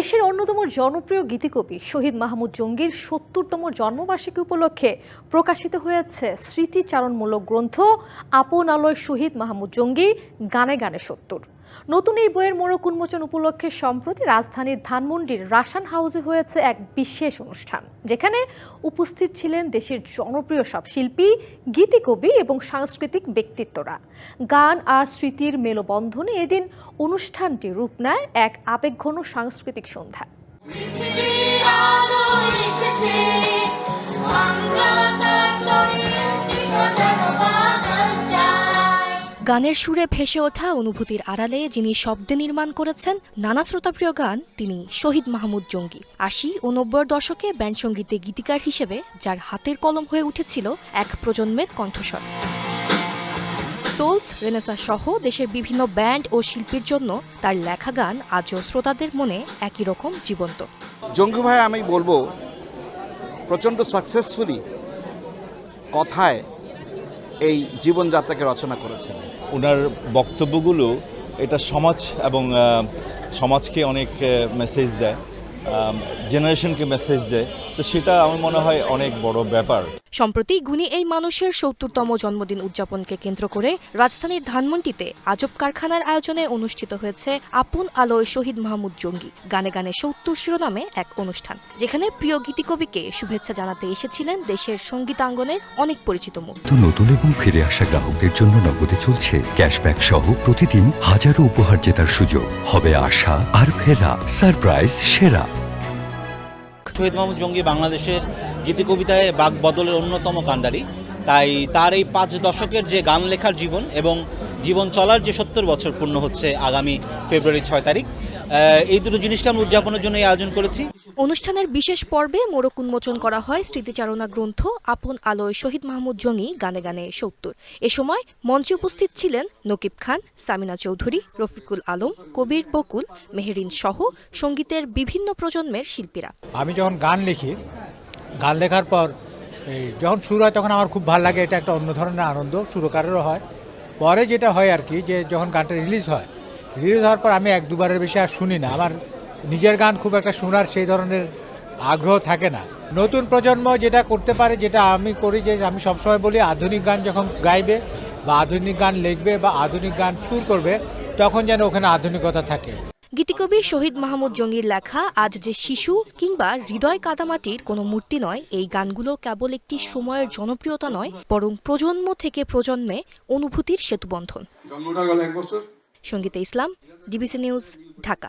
দেশের অন্যতম জনপ্রিয় গীতিকবি শহীদ মাহমুদ জঙ্গীর ৭০তম জন্মবার্ষিকী উপলক্ষে প্রকাশিত হয়েছে স্মৃতিচারণমূলক গ্রন্থ আপন আলোয় শহীদ মাহমুদ জঙ্গী গানে গানে ৭০। নতুন এই বইয়ের মোড়ক উন্মোচন উপলক্ষে সম্প্রতি রাজধানীর ধানমন্ডির রাসান হাউসে হয়েছে এক বিশেষ অনুষ্ঠান, যেখানে উপস্থিত ছিলেন দেশের জনপ্রিয় সব শিল্পী, গীতিকবি এবং সাংস্কৃতিক ব্যক্তিত্বরা। গান আর স্মৃতির মেলবন্ধনে এদিন অনুষ্ঠানটি রূপ নেয় এক আবেগঘন সাংস্কৃতিক সন্ধ্যা। গানের সুরে ভেসে ওঠা অনুভূতির আড়ালে যিনি শব্দে নির্মাণ করেছেন নানা শ্রোতাপ্রিয় গান, তিনি শহীদ মাহমুদ জঙ্গী। ৮০ ও ৯০-এর দশকে ব্যান্ড সঙ্গীতে গীতিকার হিসেবে যার হাতের কলম হয়ে উঠেছিল এক প্রজন্মের কণ্ঠস্বর। সোলস, রেনেসাঁ সহ দেশের বিভিন্ন ব্যান্ড ও শিল্পীর জন্য তার লেখা গান আজও শ্রোতাদের মনে একই রকম জীবন্ত। জঙ্গী ভাই আমি বলবো প্রচণ্ড সাকসেসফুলি কথায় এই জীবনযাত্রাকে রচনা করেছেন। ওনার বক্তব্যগুলো এটা সমাজ এবং সমাজকে অনেক মেসেজ দেয়, জেনারেশনকে মেসেজ দেয়, তো সেটা আমার মনে হয় অনেক বড় ব্যাপার। সম্প্রতি গুণী এই মানুষের ৭০তম জন্মদিন উদযাপনকে কেন্দ্র করে রাজধানীর ধানমন্ডিতে আজব কারখানার আয়োজনে অনুষ্ঠিত হয়েছে আপন আলোয় শহীদ মাহমুদ জঙ্গী গানে গানে ৭০ শিরোনামে এক অনুষ্ঠান, যেখানে প্রিয় গীতিকবিকে শুভেচ্ছা জানাতে এসেছিলেন দেশের সঙ্গীতাঙ্গনের অনেক পরিচিত মুখ। নতুন এবং ফিরে আসা গ্রাহকদের জন্য নগদে চলছে ক্যাশব্যাক সহ প্রতিদিন হাজারো উপহার জেতার সুযোগ। হবে আশা আর ফেরা, সারপ্রাইজ সেরা। শহীদ মাহমুদ জঙ্গী বাংলাদেশের গীতিকবিতায় বাকবদলের অন্যতম কাণ্ডারি, তাই তার এই ৫ দশকের যে গান লেখার জীবন এবং জীবন চলার যে ৭০ বছর পূর্ণ হচ্ছে আগামী ফেব্রুয়ারি ৬ তারিখ, এই দুটো জিনিসকে আমরা উদযাপনের জন্য এই আয়োজন করেছি। অনুষ্ঠানের বিশেষ পর্বে মোড়ক উন্মোচন করা হয় স্মৃতিচারণা গ্রন্থ আপন আলোয় শহীদ মাহমুদ জঙ্গী গানে গানে ৭০। এ সময় মঞ্চে উপস্থিত ছিলেন নকিব খান, সামিনা চৌধুরী, রফিকুল আলম, কবির বকুল, মেহেরিন সহ সঙ্গীতের বিভিন্ন প্রজন্মের শিল্পীরা। আমি যখন গান লিখি, গান লেখার পর যখন সুর হয় তখন আমার খুব ভালো লাগে, এটা একটা অন্য ধরনের আনন্দ, সুরকারেরও হয়। পরে যেটা হয় আর কি, যে যখন গানটা রিলিজ হওয়ার পর আমি ১-২বারের বেশি আর শুনি না। আমার নিজের গান খুব একটা শোনার সেই ধরনের আগ্রহ থাকে না। নতুন প্রজন্ম যেটা করতে পারে, যেটা আমি করি, যে আমি সবসময় বলি আধুনিক গান যখন গাইবে বা আধুনিক গান লিখবে বা আধুনিক গান সুর করবে, তখন যেন ওখানে আধুনিকতা থাকে। গীতিকবি শহীদ মাহমুদ জঙ্গীর লেখা আজ যে শিশু কিংবা হৃদয় কাদামাটির কোনো মূর্তি নয়, এই গানগুলো কেবল একটি সময়ের জনপ্রিয়তা নয়, বরং প্রজন্ম থেকে প্রজন্মে অনুভূতির সেতুবন্ধন। সঙ্গীতে ইসলাম, ডিবিসি নিউজ, ঢাকা।